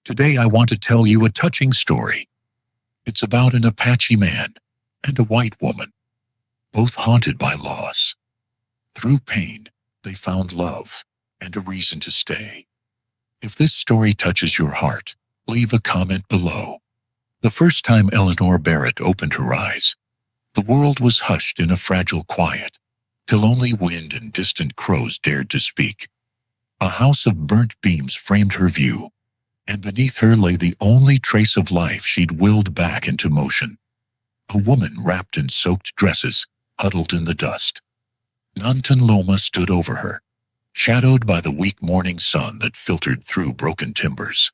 Today I want to tell you a touching story. It's about an Apache man and a white woman, both haunted by loss. Through pain, they found love and a reason to stay. If this story touches your heart, leave a comment below. The first time Eleanor Barrett opened her eyes, the world was hushed in a fragile quiet, till only wind and distant crows dared to speak. A house of burnt beams framed her view, and beneath her lay the only trace of life she'd willed back into motion. A woman wrapped in soaked dresses, huddled in the dust. Nantan Loma stood over her, shadowed by the weak morning sun that filtered through broken timbers.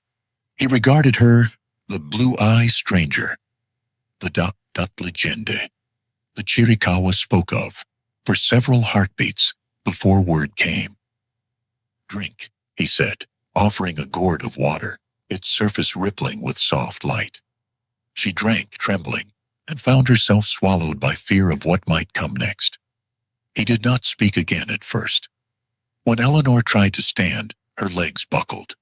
He regarded her, the blue-eye stranger, the dat legende, the Chiricahua spoke of, for several heartbeats before word came. "Drink," he said, offering a gourd of water, its surface rippling with soft light. She drank, trembling, and found herself swallowed by fear of what might come next. He did not speak again at first. When Eleanor tried to stand, her legs buckled.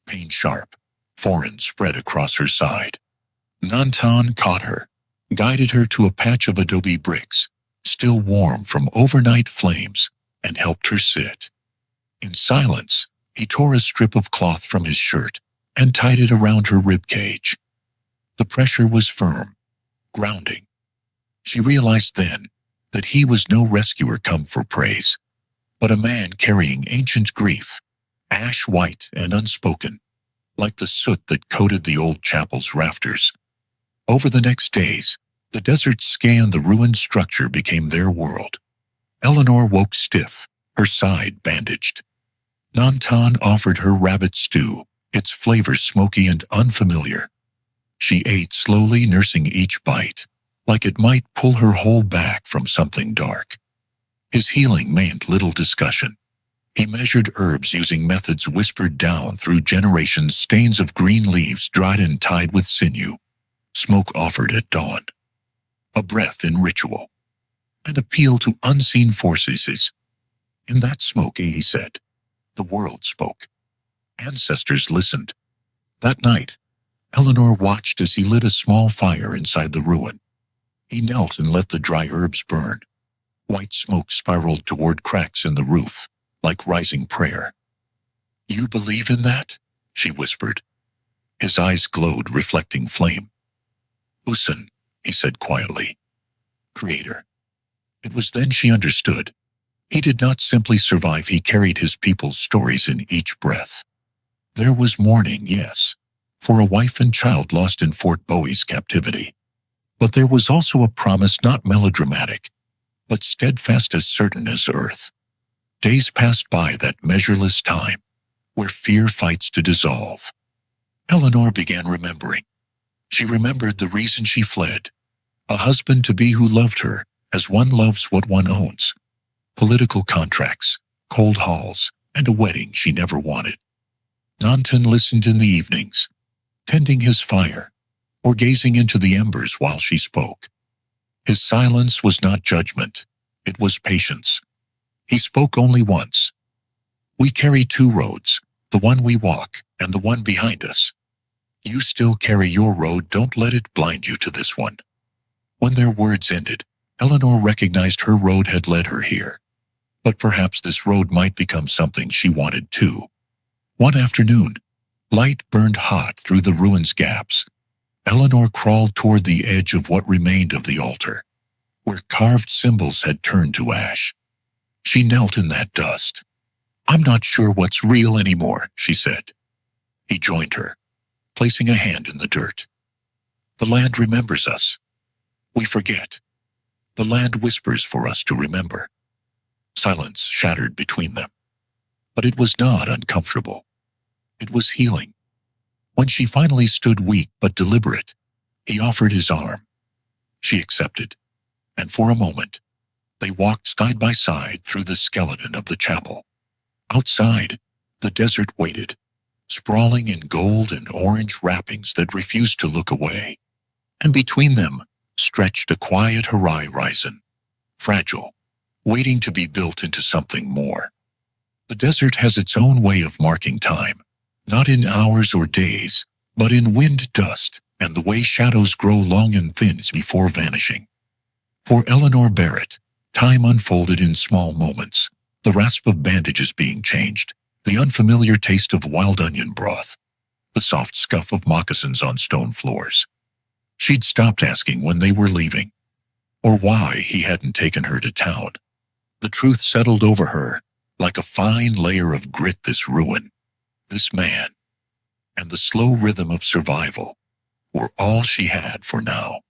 Pain sharp, foreign spread across her side. Nantan caught her, guided her to a patch of adobe bricks, still warm from overnight flames, and helped her sit. In silence, he tore a strip of cloth from his shirt and tied it around her rib cage. The pressure was firm, grounding. She realized then that he was no rescuer come for praise, but a man carrying ancient grief, ash-white and unspoken, like the soot that coated the old chapel's rafters. Over the next days, the desert's scanned the ruined structure became their world. Eleanor woke stiff, her side bandaged. Nantan offered her rabbit stew, its flavor smoky and unfamiliar. She ate slowly, nursing each bite, like it might pull her whole back from something dark. His healing meant little discussion. He measured herbs using methods whispered down through generations, stains of green leaves dried and tied with sinew, smoke offered at dawn. A breath in ritual, an appeal to unseen forces. In that smoke, he said, the world spoke. Ancestors listened. That night, Eleanor watched as he lit a small fire inside the ruin. He knelt and let the dry herbs burn. White smoke spiraled toward cracks in the roof, like rising prayer. "You believe in that?" she whispered. His eyes glowed, reflecting flame. "Usan," he said quietly. "Creator." It was then she understood. He did not simply survive, he carried his people's stories in each breath. There was mourning, yes, for a wife and child lost in Fort Bowie's captivity. But there was also a promise not melodramatic, but steadfast as certain as earth. Days passed by, that measureless time, where fear fights to dissolve. Eleanor began remembering. She remembered the reason she fled, a husband-to-be who loved her as one loves what one owns. Political contracts, cold halls, and a wedding she never wanted. Nantan listened in the evenings, tending his fire, or gazing into the embers while she spoke. His silence was not judgment, it was patience. He spoke only once. "We carry two roads, the one we walk and the one behind us. You still carry your road, don't let it blind you to this one." When their words ended, Eleanor recognized her road had led her here. But perhaps this road might become something she wanted too. One afternoon, light burned hot through the ruins' gaps. Eleanor crawled toward the edge of what remained of the altar, where carved symbols had turned to ash. She knelt in that dust. "I'm not sure what's real anymore," she said. He joined her, placing a hand in the dirt. "The land remembers us. We forget. The land whispers for us to remember." Silence shattered between them. But it was not uncomfortable. It was healing. When she finally stood weak but deliberate, he offered his arm. She accepted, and for a moment, they walked side by side through the skeleton of the chapel. Outside, the desert waited, sprawling in gold and orange wrappings that refused to look away. And between them stretched a quiet horizon, fragile, waiting to be built into something more. The desert has its own way of marking time, not in hours or days, but in wind dust and the way shadows grow long and thin before vanishing. For Eleanor Barrett, time unfolded in small moments, the rasp of bandages being changed, the unfamiliar taste of wild onion broth, the soft scuff of moccasins on stone floors. She'd stopped asking when they were leaving, or why he hadn't taken her to town. The truth settled over her, like a fine layer of grit. This ruin, this man, and the slow rhythm of survival were all she had for now.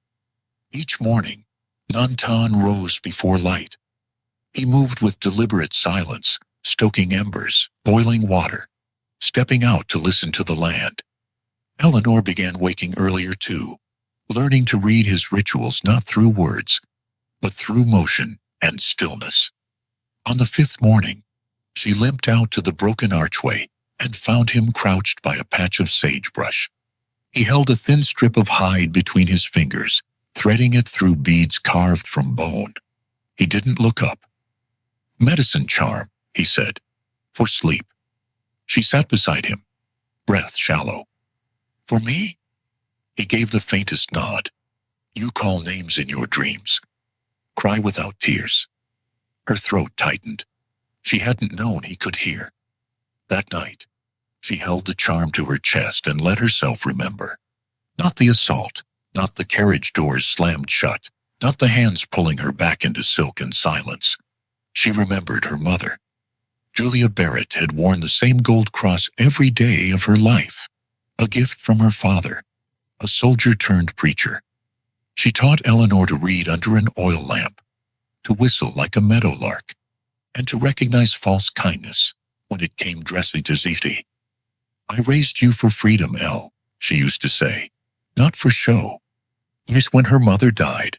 Each morning, Nantan rose before light. He moved with deliberate silence, stoking embers, boiling water, stepping out to listen to the land. Eleanor began waking earlier too, learning to read his rituals not through words, but through motion and stillness. On the fifth morning, she limped out to the broken archway and found him crouched by a patch of sagebrush. He held a thin strip of hide between his fingers, threading it through beads carved from bone. He didn't look up. "Medicine charm," he said, "for sleep." She sat beside him, breath shallow. "For me?" He gave the faintest nod. "You call names in your dreams. Cry without tears." Her throat tightened. She hadn't known he could hear. That night, she held the charm to her chest and let herself remember. Not the assault, not the carriage doors slammed shut, not the hands pulling her back into silk and silence. She remembered her mother. Julia Barrett had worn the same gold cross every day of her life, a gift from her father, a soldier-turned-preacher. She taught Eleanor to read under an oil lamp, to whistle like a meadowlark, and to recognize false kindness when it came dressing to Ziti. "I raised you for freedom, Elle," she used to say, "not for show." Yes, when her mother died,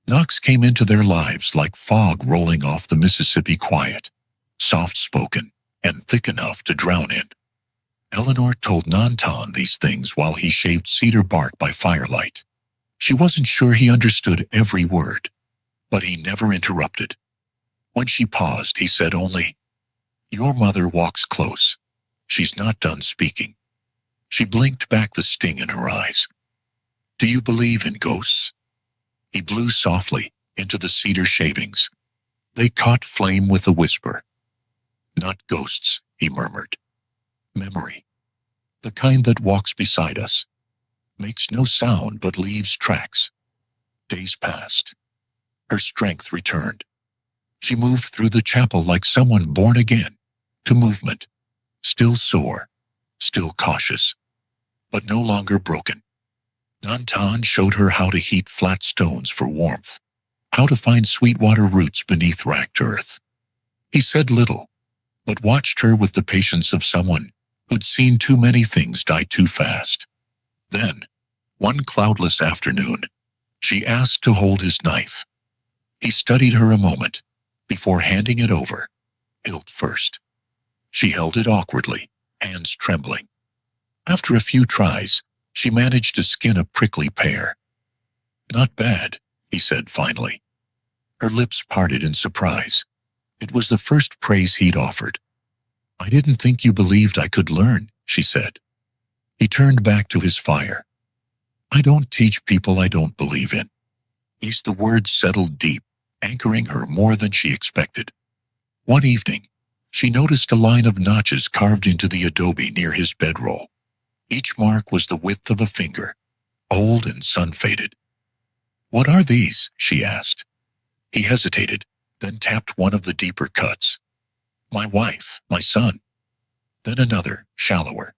Knox came into their lives like fog rolling off the Mississippi, quiet, soft-spoken, and thick enough to drown in. Eleanor told Nantan these things while he shaved cedar bark by firelight. She wasn't sure he understood every word, but he never interrupted. When she paused, he said only, "Your mother walks close. She's not done speaking." She blinked back, the sting in her eyes. "Do you believe in ghosts?" He blew softly into the cedar shavings. They caught flame with a whisper. "Not ghosts," he murmured. "Memory. The kind that walks beside us. Makes no sound but leaves tracks." Days passed. Her strength returned. She moved through the chapel like someone born again, to movement, still sore, still cautious, but no longer broken. Nantan showed her how to heat flat stones for warmth, how to find sweetwater roots beneath racked earth. He said little, but watched her with the patience of someone who'd seen too many things die too fast. Then, one cloudless afternoon, she asked to hold his knife. He studied her a moment, before handing it over, hilt first. She held it awkwardly, hands trembling. After a few tries, she managed to skin a prickly pear. "Not bad," he said finally. Her lips parted in surprise. It was the first praise he'd offered. "I didn't think you believed I could learn," she said. He turned back to his fire. "I don't teach people I don't believe in." The words settled deep, anchoring her more than she expected. One evening, she noticed a line of notches carved into the adobe near his bedroll. Each mark was the width of a finger, old and sun-faded. "What are these?" she asked. He hesitated, then tapped one of the deeper cuts. "My wife, my son." Then another, shallower.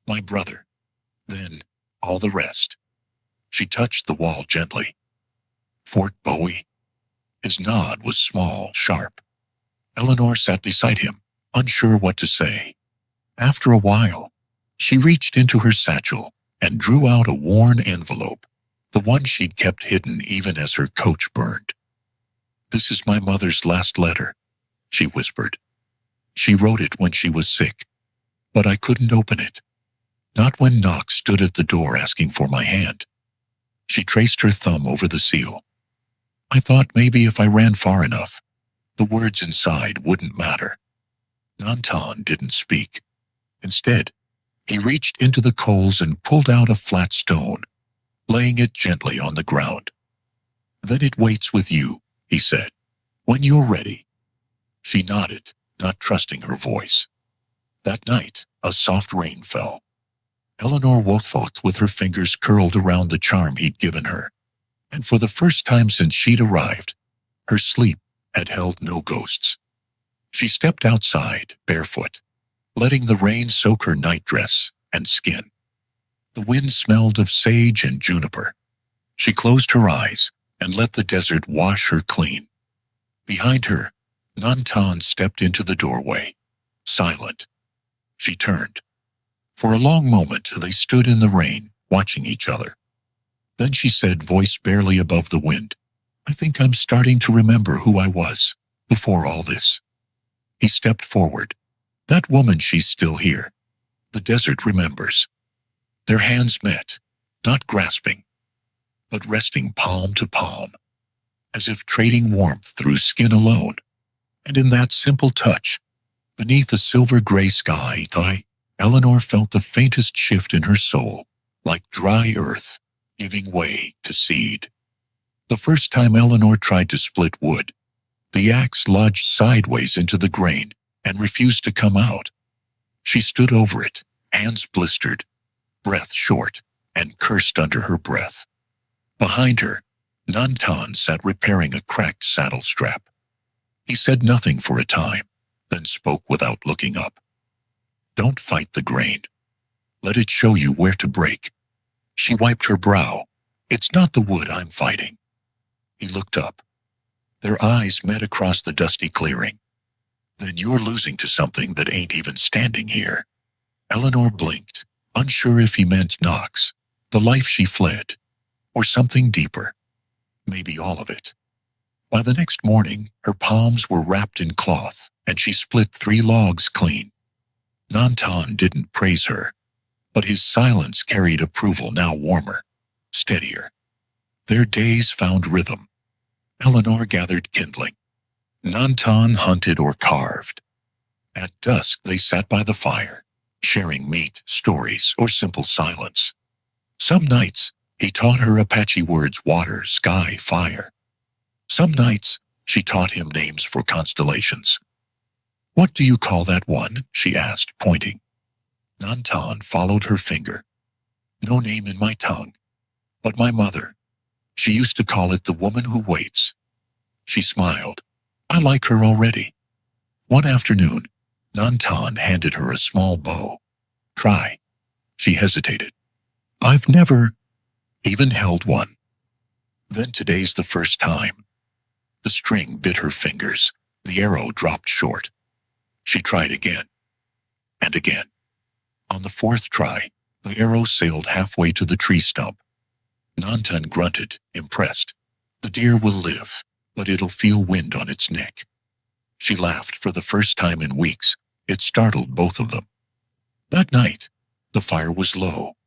"My brother." Then all the rest. She touched the wall gently. "Fort Bowie?" His nod was small, sharp. Eleanor sat beside him, unsure what to say. After a while, she reached into her satchel and drew out a worn envelope, the one she'd kept hidden even as her coach burned. "This is my mother's last letter," she whispered. "She wrote it when she was sick, but I couldn't open it. Not when Knox stood at the door asking for my hand." She traced her thumb over the seal. "I thought maybe if I ran far enough, the words inside wouldn't matter." Nantan didn't speak. Instead, He reached into the coals and pulled out a flat stone, laying it gently on the ground. "Then it waits with you," he said. "When you're ready." She nodded, not trusting her voice. That night, a soft rain fell. Eleanor woke with her fingers curled around the charm he'd given her, and for the first time since she'd arrived, her sleep had held no ghosts. She stepped outside, barefoot, letting the rain soak her nightdress and skin. The wind smelled of sage and juniper. She closed her eyes and let the desert wash her clean. Behind her, Nantan stepped into the doorway, silent. She turned. For a long moment, they stood in the rain, watching each other. Then she said, voice barely above the wind, "I think I'm starting to remember who I was before all this." He stepped forward. "That woman, she's still here. The desert remembers." Their hands met, not grasping, but resting palm to palm, as if trading warmth through skin alone. And in that simple touch, beneath a silver-gray sky, Eleanor felt the faintest shift in her soul, like dry earth giving way to seed. The first time Eleanor tried to split wood, the axe lodged sideways into the grain and refused to come out. She stood over it, hands blistered, breath short, and cursed under her breath. Behind her, Nantan sat repairing a cracked saddle strap. He said nothing for a time, then spoke without looking up. "Don't fight the grain. Let it show you where to break." She wiped her brow. "It's not the wood I'm fighting." He looked up. Their eyes met across the dusty clearing. "Then you're losing to something that ain't even standing here." Eleanor blinked, unsure if he meant Knox, the life she fled, or something deeper. Maybe all of it. By the next morning, her palms were wrapped in cloth, and she split 3 logs clean. Nantan didn't praise her, but his silence carried approval, now warmer, steadier. Their days found rhythm. Eleanor gathered kindling. Nantan hunted or carved. At dusk, they sat by the fire, sharing meat, stories, or simple silence. Some nights, he taught her Apache words: water, sky, fire. Some nights, she taught him names for constellations. "What do you call that one?" she asked, pointing. Nantan followed her finger. "No name in my tongue. But my mother, she used to call it the woman who waits." She smiled. "I like her already." One afternoon, Nantan handed her a small bow. "Try." She hesitated. "I've never even held one." "Then today's the first time." The string bit her fingers. The arrow dropped short. She tried again, and again. On the 4th try, the arrow sailed halfway to the tree stump. Nantan grunted, impressed. "The deer will live, but it'll feel wind on its neck." She laughed for the first time in weeks. It startled both of them. That night, the fire was low,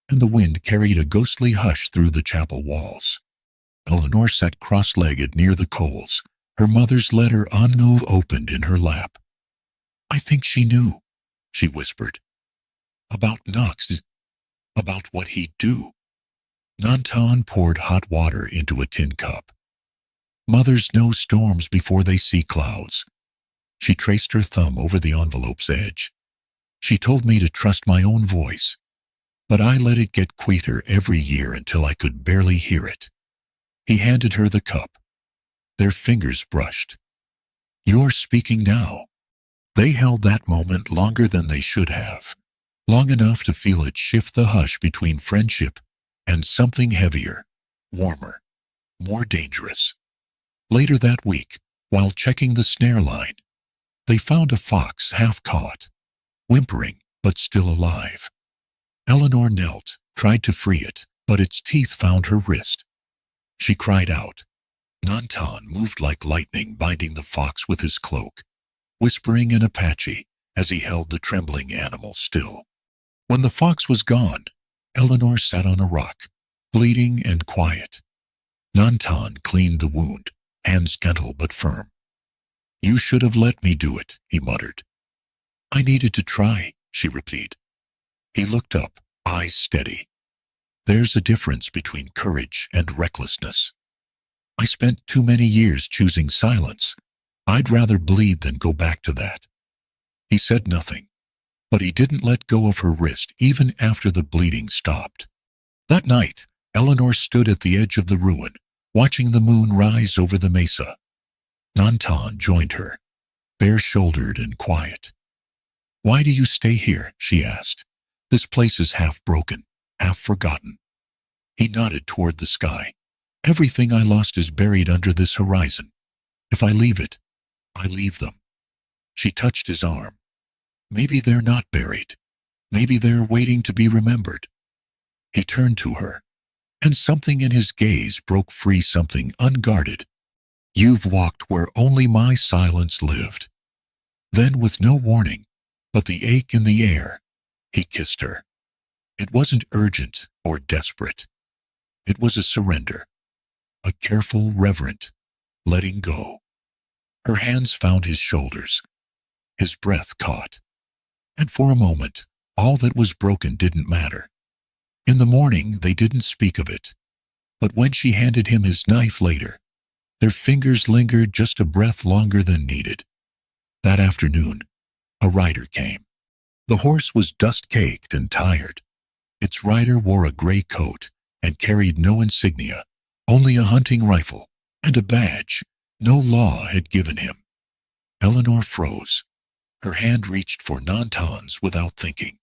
and the wind carried a ghostly hush through the chapel walls. Eleanor sat cross-legged near the coals, her mother's letter unknown opened in her lap. "I think she knew," she whispered. "About Knox, about what he'd do." Nantan poured hot water into a tin cup. "Mothers know storms before they see clouds." She traced her thumb over the envelope's edge. "She told me to trust my own voice, but I let it get quieter every year until I could barely hear it." He handed her the cup. Their fingers brushed. "You're speaking now." They held that moment longer than they should have, long enough to feel it shift the hush between friendship and something heavier, warmer, more dangerous. Later that week, while checking the snare line, they found a fox half caught, whimpering but still alive. Eleanor knelt, tried to free it, but its teeth found her wrist. She cried out. Nantan moved like lightning, binding the fox with his cloak, whispering in Apache as he held the trembling animal still. When the fox was gone, Eleanor sat on a rock, bleeding and quiet. Nantan cleaned the wound, hands gentle but firm. "You should have let me do it," he muttered. "I needed to try," she repeated. He looked up, eyes steady. There's a difference between courage and recklessness. I spent too many years choosing silence. I'd rather bleed than go back to that. He said nothing, but he didn't let go of her wrist even after the bleeding stopped. That night, Eleanor stood at the edge of the ruin, watching the moon rise over the mesa. Nantan joined her, bare-shouldered and quiet. "Why do you stay here?" she asked. "This place is half broken, half forgotten." He nodded toward the sky. "Everything I lost is buried under this horizon. If I leave it, I leave them." She touched his arm. "Maybe they're not buried. Maybe they're waiting to be remembered." He turned to her, and something in his gaze broke free, something unguarded. "You've walked where only my silence lived." Then, with no warning, but the ache in the air, he kissed her. It wasn't urgent or desperate. It was a surrender, a careful, reverent letting go. Her hands found his shoulders. His breath caught. And for a moment, all that was broken didn't matter. In the morning, they didn't speak of it. But when she handed him his knife later, their fingers lingered just a breath longer than needed. That afternoon, a rider came. The horse was dust-caked and tired. Its rider wore a gray coat and carried no insignia, only a hunting rifle and a badge no law had given him. Eleanor froze. Her hand reached for Nantan's without thinking.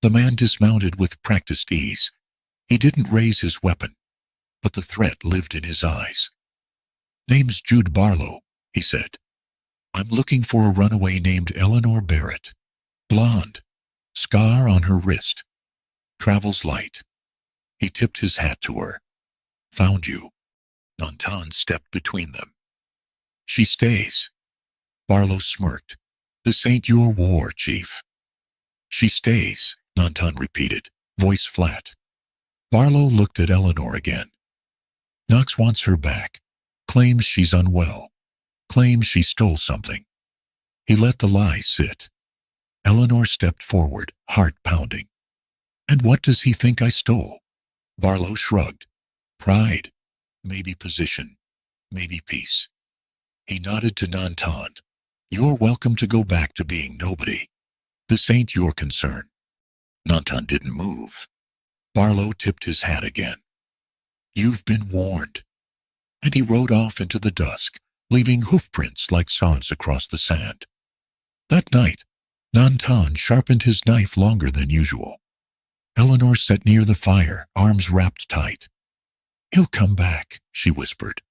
The man dismounted with practiced ease. He didn't raise his weapon, but the threat lived in his eyes. "Name's Jude Barlow," he said. "I'm looking for a runaway named Eleanor Barrett. Blonde, scar on her wrist. Travels light." He tipped his hat to her. "Found you." Nantan stepped between them. "She stays." Barlow smirked. "This ain't your war, Chief." "She stays," Nantan repeated, voice flat. Barlow looked at Eleanor again. "Knox wants her back. Claims she's unwell. Claims she stole something." He let the lie sit. Eleanor stepped forward, heart pounding. "And what does he think I stole?" Barlow shrugged. "Pride. Maybe position. Maybe peace." He nodded to Nantan. "You're welcome to go back to being nobody. This ain't your concern." Nantan didn't move. Barlow tipped his hat again. "You've been warned." And he rode off into the dusk, leaving hoofprints like sods across the sand. That night, Nantan sharpened his knife longer than usual. Eleanor sat near the fire, arms wrapped tight. "He'll come back," she whispered,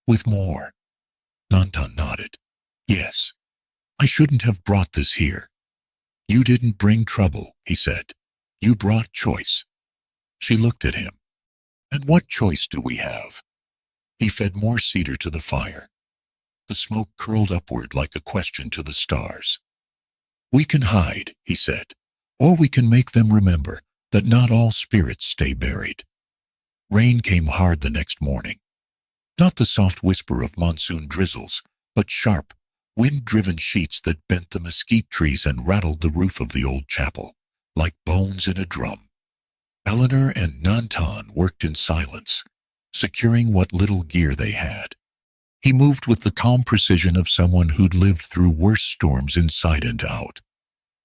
"with more." Nantan nodded. "Yes, I shouldn't have brought this here." "You didn't bring trouble," he said. "You brought choice." She looked at him. "And what choice do we have?" He fed more cedar to the fire. The smoke curled upward like a question to the stars. "We can hide," he said, "or we can make them remember that not all spirits stay buried." Rain came hard the next morning. Not the soft whisper of monsoon drizzles, but sharp, wind-driven sheets that bent the mesquite trees and rattled the roof of the old chapel, like bones in a drum. Eleanor and Nantan worked in silence, securing what little gear they had. He moved with the calm precision of someone who'd lived through worse storms inside and out.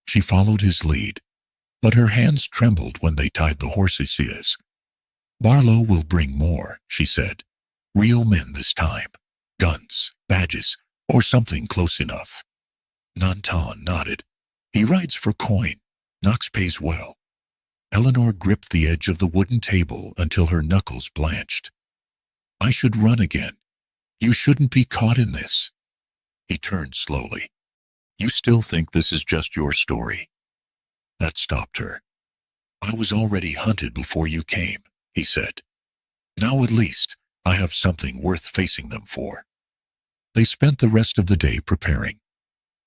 She followed his lead, but her hands trembled when they tied the horse's ears. "Barlow will bring more," she said. "Real men this time. Guns, badges, or something close enough." Nantan nodded. "He rides for coin. Knox pays well." Eleanor gripped the edge of the wooden table until her knuckles blanched. "I should run again. You shouldn't be caught in this." He turned slowly. "You still think this is just your story?" That stopped her. "I was already hunted before you came," he said. "Now at least I have something worth facing them for." They spent the rest of the day preparing.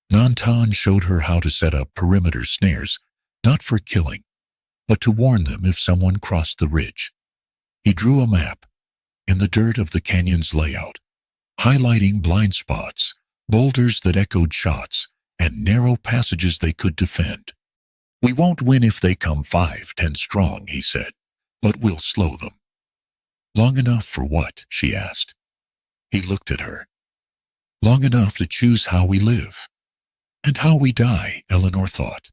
Nantan showed her how to set up perimeter snares, not for killing, but to warn them if someone crossed the ridge. He drew a map in the dirt of the canyon's layout, highlighting blind spots, boulders that echoed shots, and narrow passages they could defend. We won't win if they come 5, 10 strong, he said, but we'll slow them. Long enough for what? She asked. He looked at her. Long enough to choose how we live. And how we die, Eleanor thought,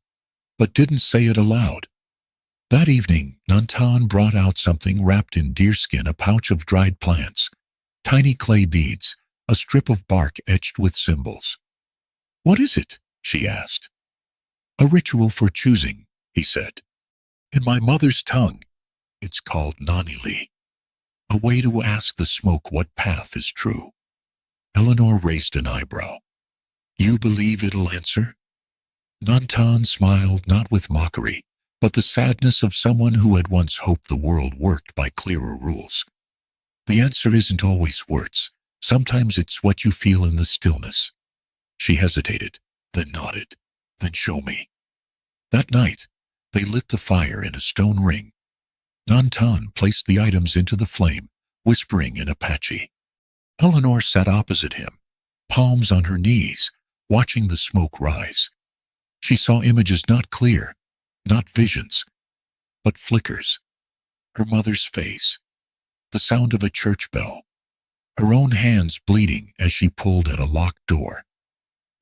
but didn't say it aloud. That evening, Nantan brought out something wrapped in deerskin, a pouch of dried plants, tiny clay beads, a strip of bark etched with symbols. What is it? She asked. A ritual for choosing, he said. In my mother's tongue, it's called Nanili, a way to ask the smoke what path is true. Eleanor raised an eyebrow. You believe it'll answer? Nantan smiled, not with mockery, but the sadness of someone who had once hoped the world worked by clearer rules. The answer isn't always words. Sometimes it's what you feel in the stillness. She hesitated, then nodded. Then show me. That night, they lit the fire in a stone ring. Nantan placed the items into the flame, whispering in Apache. Eleanor sat opposite him, palms on her knees, watching the smoke rise. She saw images not clear, not visions, but flickers. Her mother's face, the sound of a church bell, her own hands bleeding as she pulled at a locked door.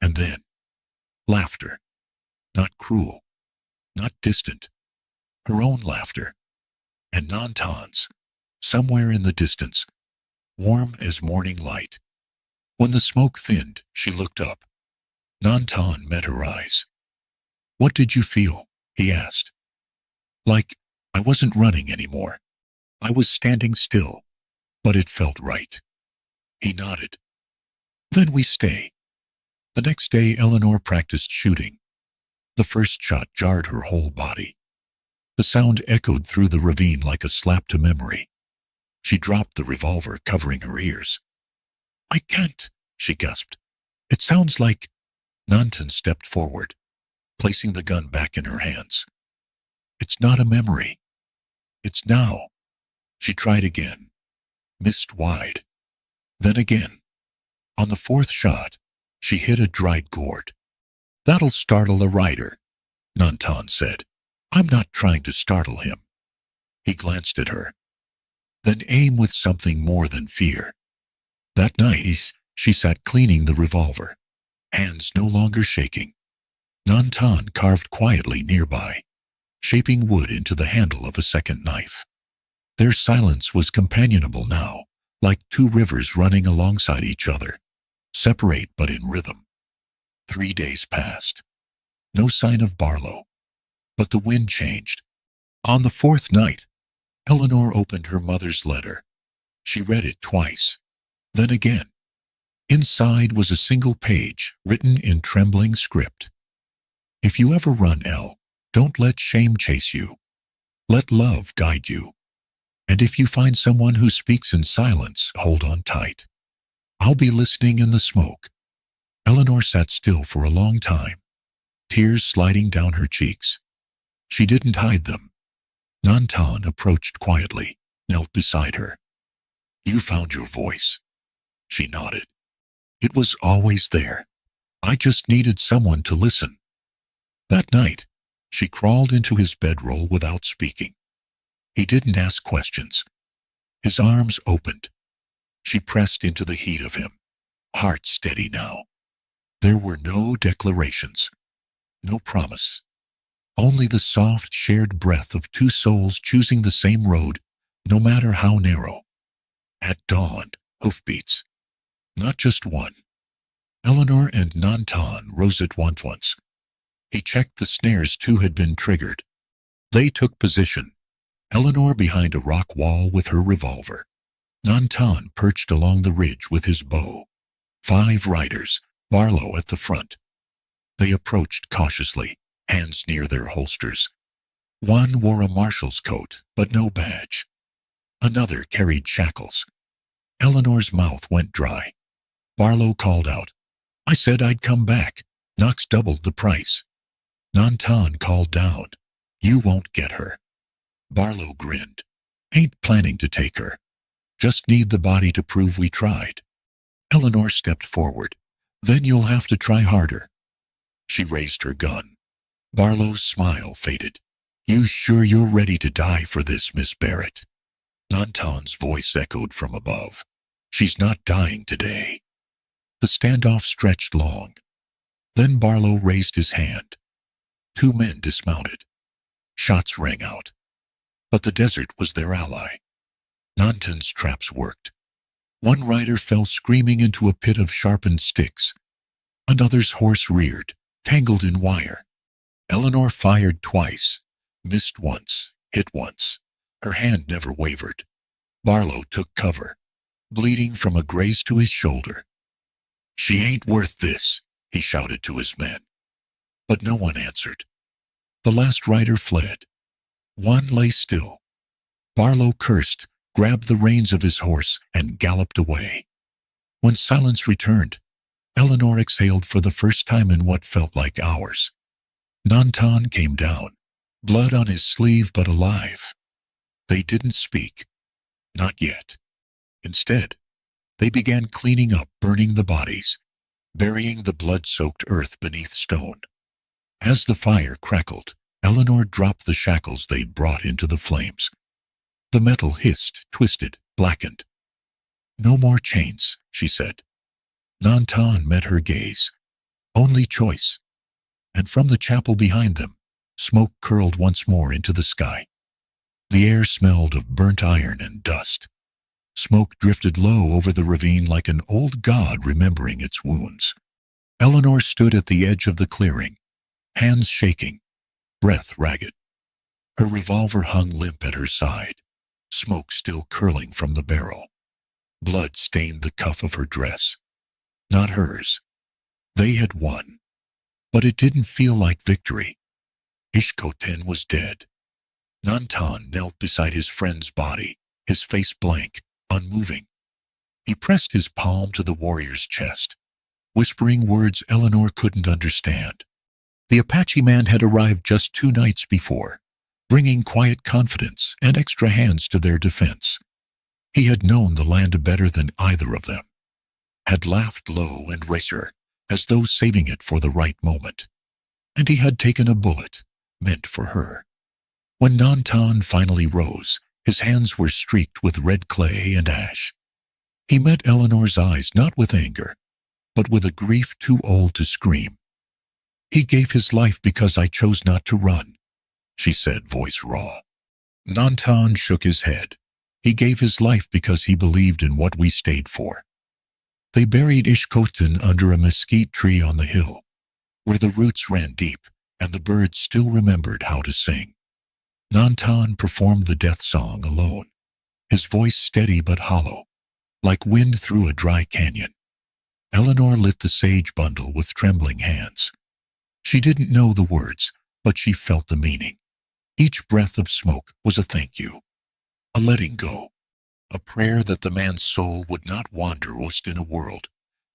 And then, laughter. Not cruel, not distant. Her own laughter. And Nantan's, somewhere in the distance, warm as morning light. When the smoke thinned, she looked up. Nantan met her eyes. What did you feel? He asked. Like I wasn't running anymore. I was standing still, but it felt right. He nodded. Then we stay. The next day, Eleanor practiced shooting. The first shot jarred her whole body. The sound echoed through the ravine like a slap to memory. She dropped the revolver, covering her ears. I can't, she gasped. It sounds like... Nantan stepped forward, placing the gun back in her hands. It's not a memory. It's now. She tried again, missed wide. Then again. On the fourth shot, she hit a dried gourd. That'll startle a rider, Nantan said. I'm not trying to startle him. He glanced at her. Then aim with something more than fear. That night, she sat cleaning the revolver, hands no longer shaking. Nantan carved quietly nearby, shaping wood into the handle of a second knife. Their silence was companionable now, like two rivers running alongside each other, separate but in rhythm. 3 days passed. No sign of Barlow. But the wind changed. On the fourth night, Eleanor opened her mother's letter. She read it twice, then again. Inside was a single page, written in trembling script. If you ever run, Elle, don't let shame chase you. Let love guide you. And if you find someone who speaks in silence, hold on tight. I'll be listening in the smoke. Eleanor sat still for a long time, tears sliding down her cheeks. She didn't hide them. Nantan approached quietly, knelt beside her. You found your voice. She nodded. It was always there. I just needed someone to listen. That night, she crawled into his bedroll without speaking. He didn't ask questions. His arms opened. She pressed into the heat of him, heart steady now. There were no declarations, no promise, only the soft shared breath of two souls choosing the same road, no matter how narrow. At dawn, hoofbeats. Not just one. Eleanor and Nantan rose at once. He checked the snares 2 had been triggered. They took position, Eleanor behind a rock wall with her revolver. Nantan perched along the ridge with his bow. 5 riders, Barlow at the front. They approached cautiously, hands near their holsters. One wore a marshal's coat, but no badge. Another carried shackles. Eleanor's mouth went dry. Barlow called out, I said I'd come back. Knox doubled the price. Nantan called down, you won't get her. Barlow grinned. Ain't planning to take her. Just need the body to prove we tried. Eleanor stepped forward. Then you'll have to try harder. She raised her gun. Barlow's smile faded. You sure you're ready to die for this, Miss Barrett? Nanton's voice echoed from above. She's not dying today. The standoff stretched long. Then Barlow raised his hand. Two men dismounted. Shots rang out. But the desert was their ally. Nanton's traps worked. One rider fell screaming into a pit of sharpened sticks. Another's horse reared, tangled in wire. Eleanor fired twice, missed once, hit once. Her hand never wavered. Barlow took cover, bleeding from a graze to his shoulder. She ain't worth this, he shouted to his men. But no one answered. The last rider fled. One lay still. Barlow cursed, grabbed the reins of his horse, and galloped away. When silence returned, Eleanor exhaled for the first time in what felt like hours. Nanton came down, blood on his sleeve but alive. They didn't speak. Not yet. Instead, they began cleaning up, burning the bodies, burying the blood-soaked earth beneath stone. As the fire crackled, Eleanor dropped the shackles they'd brought into the flames. The metal hissed, twisted, blackened. No more chains, she said. Nanton met her gaze. Only choice. And from the chapel behind them, smoke curled once more into the sky. The air smelled of burnt iron and dust. Smoke drifted low over the ravine like an old god remembering its wounds. Eleanor stood at the edge of the clearing, hands shaking, breath ragged. Her revolver hung limp at her side, smoke still curling from the barrel. Blood stained the cuff of her dress. Not hers. They had won. But it didn't feel like victory. Ishkoten was dead. Nanton knelt beside his friend's body, his face blank, unmoving. He pressed his palm to the warrior's chest, whispering words Eleanor couldn't understand. The Apache man had arrived just 2 nights before, bringing quiet confidence and extra hands to their defense. He had known the land better than either of them, had laughed low and racer, as though saving it for the right moment. And he had taken a bullet, meant for her. When Nanton finally rose, his hands were streaked with red clay and ash. He met Eleanor's eyes not with anger, but with a grief too old to scream. He gave his life because I chose not to run, she said, voice raw. Nanton shook his head. He gave his life because he believed in what we stayed for. They buried Ishkoten under a mesquite tree on the hill, where the roots ran deep and the birds still remembered how to sing. Nanton performed the death song alone, his voice steady but hollow, like wind through a dry canyon. Eleanor lit the sage bundle with trembling hands. She didn't know the words, but she felt the meaning. Each breath of smoke was a thank you, a letting go, a prayer that the man's soul would not wander west in a world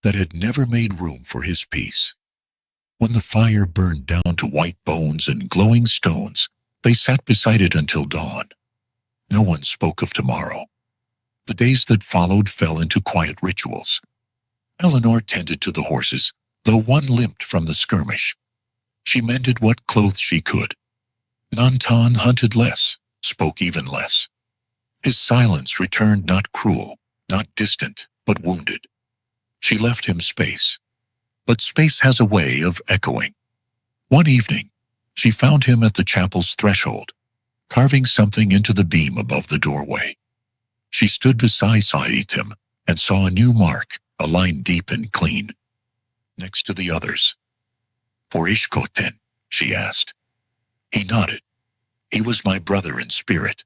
that had never made room for his peace. When the fire burned down to white bones and glowing stones, they sat beside it until dawn. No one spoke of tomorrow. The days that followed fell into quiet rituals. Eleanor tended to the horses, though one limped from the skirmish. She mended what clothes she could. Nanton hunted less, spoke even less. His silence returned not cruel, not distant, but wounded. She left him space. But space has a way of echoing. One evening, she found him at the chapel's threshold, carving something into the beam above the doorway. She stood beside him and saw a new mark, a line deep and clean, next to the others. For Ishkoten, she asked. He nodded. He was my brother in spirit.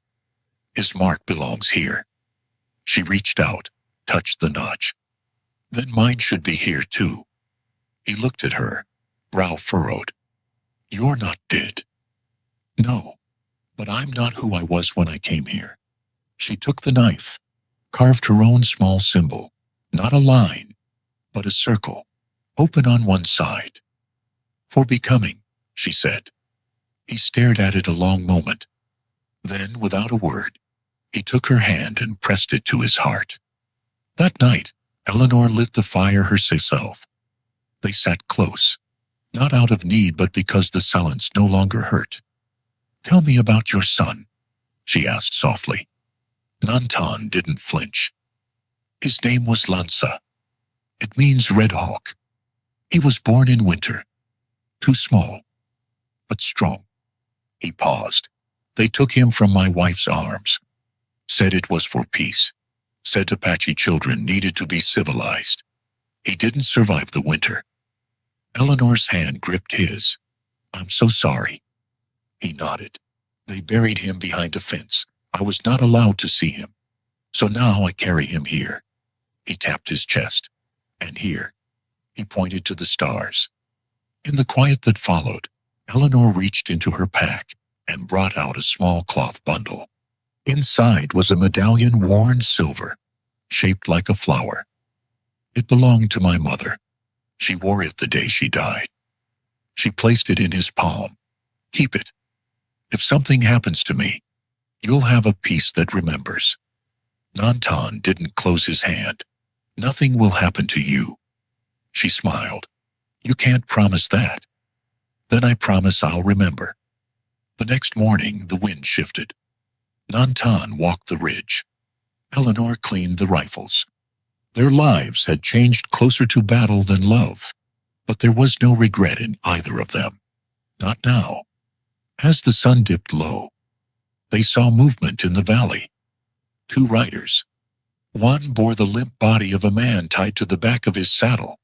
His mark belongs here. She reached out, touched the notch. Then mine should be here too. He looked at her, brow furrowed. You're not dead. No, but I'm not who I was when I came here. She took the knife, carved her own small symbol, not a line, but a circle, open on one side. For becoming, she said. He stared at it a long moment. Then, without a word, he took her hand and pressed it to his heart. That night, Eleanor lit the fire herself. They sat close, not out of need but because the silence no longer hurt. "Tell me about your son," she asked softly. Nantan didn't flinch. "His name was Lansa. It means Red Hawk. He was born in winter. Too small, but strong." He paused. "They took him from my wife's arms. Said it was for peace. Said Apache children needed to be civilized. He didn't survive the winter." Eleanor's hand gripped his. "I'm so sorry." He nodded. "They buried him behind a fence. I was not allowed to see him. So now I carry him here." He tapped his chest. "And here." He pointed to the stars. In the quiet that followed, Eleanor reached into her pack and brought out a small cloth bundle. Inside was a medallion worn silver, shaped like a flower. "It belonged to my mother. She wore it the day she died." She placed it in his palm. "Keep it. If something happens to me, you'll have a piece that remembers." Nantan didn't close his hand. "Nothing will happen to you." She smiled. "You can't promise that." "Then I promise I'll remember." The next morning, the wind shifted. Nantan walked the ridge. Eleanor cleaned the rifles. Their lives had changed closer to battle than love, but there was no regret in either of them. Not now. As the sun dipped low, they saw movement in the valley. 2 riders. One bore the limp body of a man tied to the back of his saddle.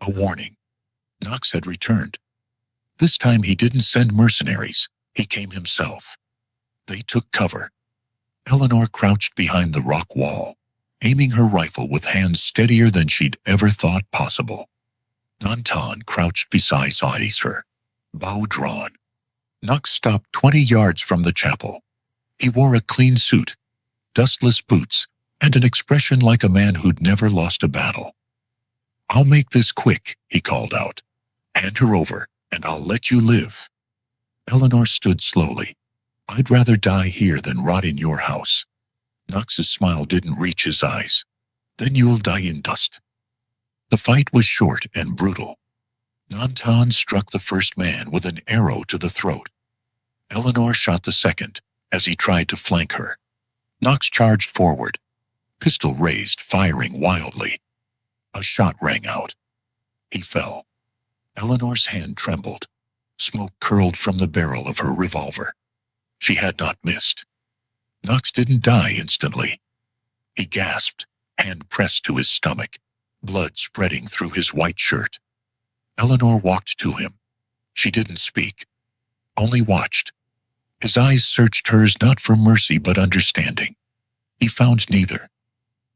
A warning. Knox had returned. This time he didn't send mercenaries. He came himself. They took cover. Eleanor crouched behind the rock wall, aiming her rifle with hands steadier than she'd ever thought possible. Nantan crouched beside her, bow drawn. Knox stopped 20 yards from the chapel. He wore a clean suit, dustless boots, and an expression like a man who'd never lost a battle. "I'll make this quick," he called out. "Hand her over, and I'll let you live." Eleanor stood slowly. "I'd rather die here than rot in your house." Knox's smile didn't reach his eyes. "Then you'll die in dust." The fight was short and brutal. Nantan struck the first man with an arrow to the throat. Eleanor shot the second as he tried to flank her. Knox charged forward, pistol raised, firing wildly. A shot rang out. He fell. Eleanor's hand trembled. Smoke curled from the barrel of her revolver. She had not missed. Knox didn't die instantly. He gasped, hand pressed to his stomach, blood spreading through his white shirt. Eleanor walked to him. She didn't speak, only watched. His eyes searched hers not for mercy but understanding. He found neither.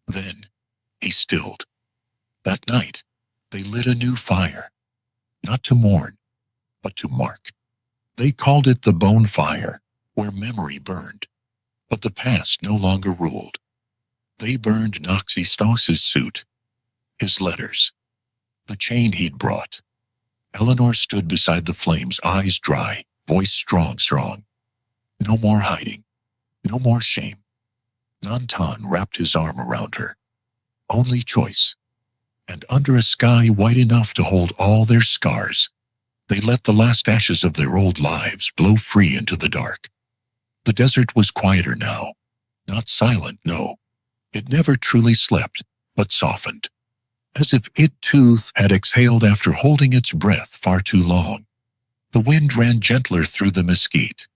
Then he stilled. That night, they lit a new fire, not to mourn, but to mark. They called it the bone fire, where memory burned, but the past no longer ruled. They burned Nox's suit, his letters, the chain he'd brought. Eleanor stood beside the flames, eyes dry, voice strong. No more hiding, no more shame. Nantan wrapped his arm around her. Only choice. And under a sky white enough to hold all their scars, they let the last ashes of their old lives blow free into the dark. The desert was quieter now. Not silent, no. It never truly slept, but softened. As if it too had exhaled after holding its breath far too long. The wind ran gentler through the mesquite.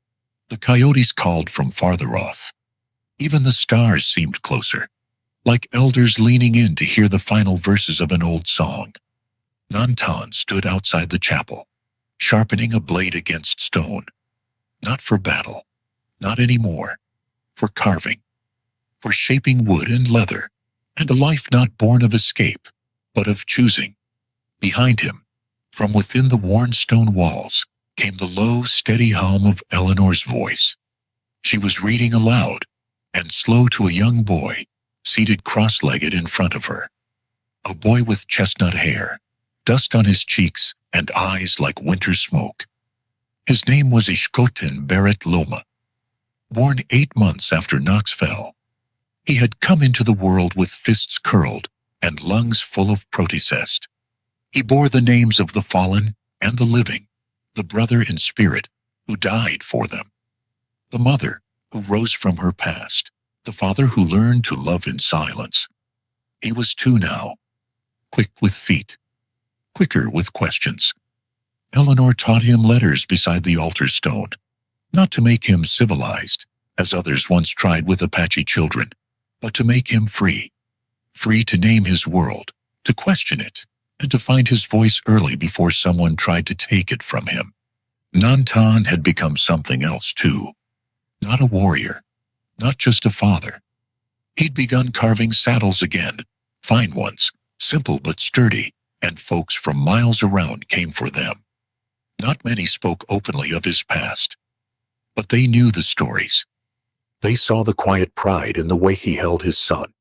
The coyotes called from farther off. Even the stars seemed closer, like elders leaning in to hear the final verses of an old song. Nantan stood outside the chapel, sharpening a blade against stone. Not for battle, not anymore. For carving, for shaping wood and leather, and a life not born of escape, but of choosing. Behind him, from within the worn stone walls, came the low, steady hum of Eleanor's voice. She was reading aloud, and slow to a young boy, seated cross-legged in front of her. A boy with chestnut hair, dust on his cheeks, and eyes like winter smoke. His name was Ishkoten Beret Loma. Born 8 months after Knox fell, he had come into the world with fists curled and lungs full of protest. He bore the names of the fallen and the living, the brother in spirit who died for them, the mother who rose from her past, the father who learned to love in silence. He was two now, quick with feet, quicker with questions. Eleanor taught him letters beside the altar stone, not to make him civilized, as others once tried with Apache children, but to make him free, free to name his world, to question it, and to find his voice early before someone tried to take it from him. Nantan had become something else too. Not a warrior, not just a father. He'd begun carving saddles again, fine ones, simple but sturdy, and folks from miles around came for them. Not many spoke openly of his past, but they knew the stories. They saw the quiet pride in the way he held his son,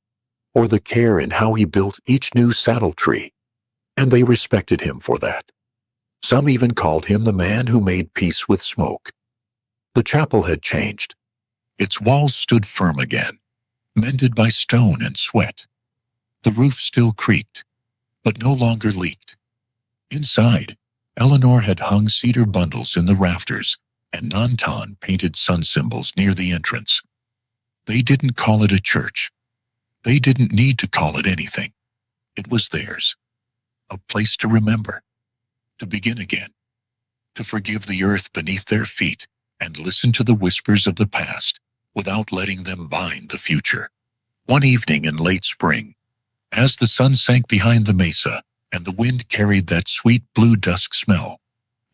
or the care in how he built each new saddle tree, and they respected him for that. Some even called him the man who made peace with smoke. The chapel had changed. Its walls stood firm again, mended by stone and sweat. The roof still creaked, but no longer leaked. Inside, Eleanor had hung cedar bundles in the rafters, and Nantan painted sun symbols near the entrance. They didn't call it a church. They didn't need to call it anything. It was theirs. A place to remember, to begin again, to forgive the earth beneath their feet and listen to the whispers of the past without letting them bind the future. One evening in late spring, as the sun sank behind the mesa and the wind carried that sweet blue dusk smell,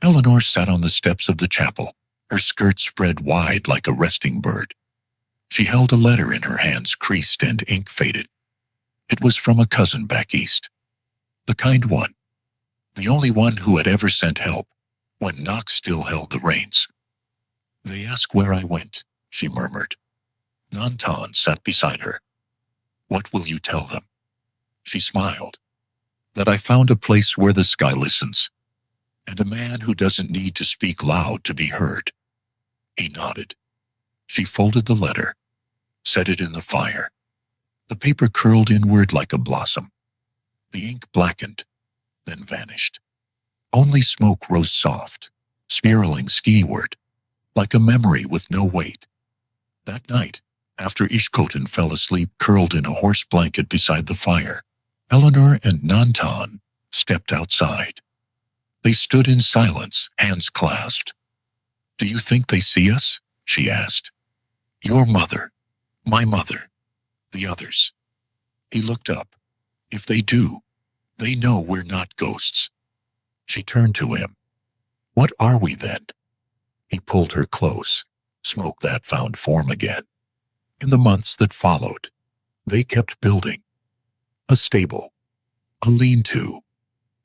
Eleanor sat on the steps of the chapel, her skirt spread wide like a resting bird. She held a letter in her hands, creased and ink-faded. It was from a cousin back east. The kind one. The only one who had ever sent help when Knox still held the reins. "They ask where I went," she murmured. Nantan sat beside her. "What will you tell them?" She smiled. "That I found a place where the sky listens, and a man who doesn't need to speak loud to be heard." He nodded. She folded the letter, set it in the fire. The paper curled inward like a blossom. The ink blackened, then vanished. Only smoke rose soft, spiraling skyward, like a memory with no weight. That night, after Ishkoten fell asleep curled in a horse blanket beside the fire, Eleanor and Nantan stepped outside. They stood in silence, hands clasped. "Do you think they see us?" she asked. "Your mother, my mother, the others." He looked up. "If they do, they know we're not ghosts." She turned to him. "What are we then?" He pulled her close, smoke that found form again. In the months that followed, they kept building. A stable, a lean-to,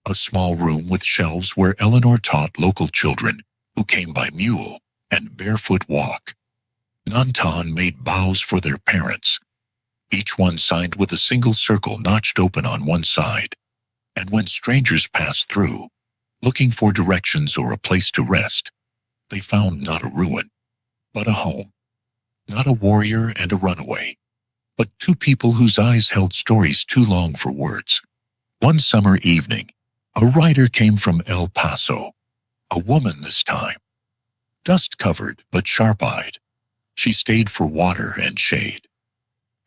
a small room with shelves where Eleanor taught local children who came by mule and barefoot walk. Nantan made bows for their parents, each one signed with a single circle notched open on one side. And when strangers passed through, looking for directions or a place to rest, they found not a ruin, but a home. Not a warrior and a runaway, but two people whose eyes held stories too long for words. One summer evening, a rider came from El Paso, a woman this time. Dust-covered but sharp-eyed, she stayed for water and shade.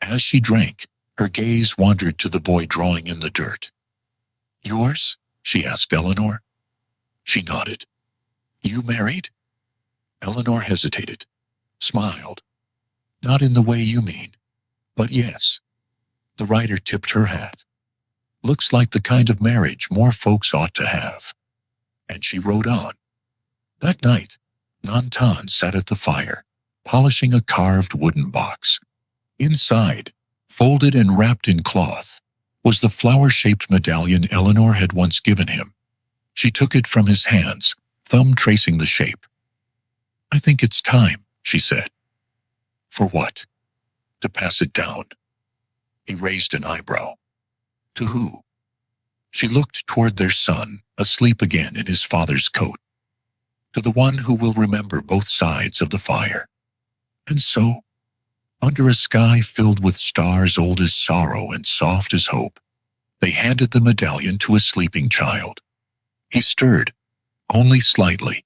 As she drank, her gaze wandered to the boy drawing in the dirt. "Yours?" she asked Eleanor. She nodded. "You married?" Eleanor hesitated, smiled. "Not in the way you mean, but yes." The rider tipped her hat. "Looks like the kind of marriage more folks ought to have." And she rode on. That night, Nantan sat at the fire, polishing a carved wooden box. Inside, folded and wrapped in cloth, was the flower-shaped medallion Eleanor had once given him. She took it from his hands, thumb tracing the shape. "I think it's time," she said. "For what?" "To pass it down." He raised an eyebrow. "To who?" She looked toward their son, asleep again in his father's coat. "To the one who will remember both sides of the fire." And so, under a sky filled with stars old as sorrow and soft as hope, they handed the medallion to a sleeping child. He stirred, only slightly,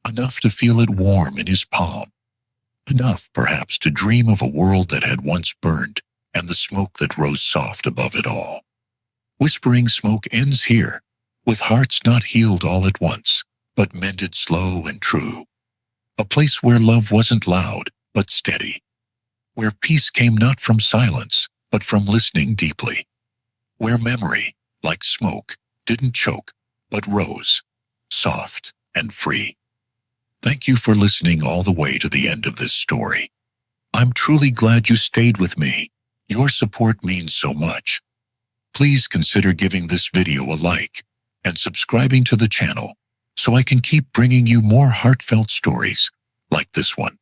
enough to feel it warm in his palm, enough perhaps to dream of a world that had once burned and the smoke that rose soft above it all. Whispering Smoke ends here, with hearts not healed all at once, but mended slow and true. A place where love wasn't loud, but steady, where peace came not from silence, but from listening deeply, where memory, like smoke, didn't choke, but rose, soft and free. Thank you for listening all the way to the end of this story. I'm truly glad you stayed with me. Your support means so much. Please consider giving this video a like and subscribing to the channel so I can keep bringing you more heartfelt stories like this one.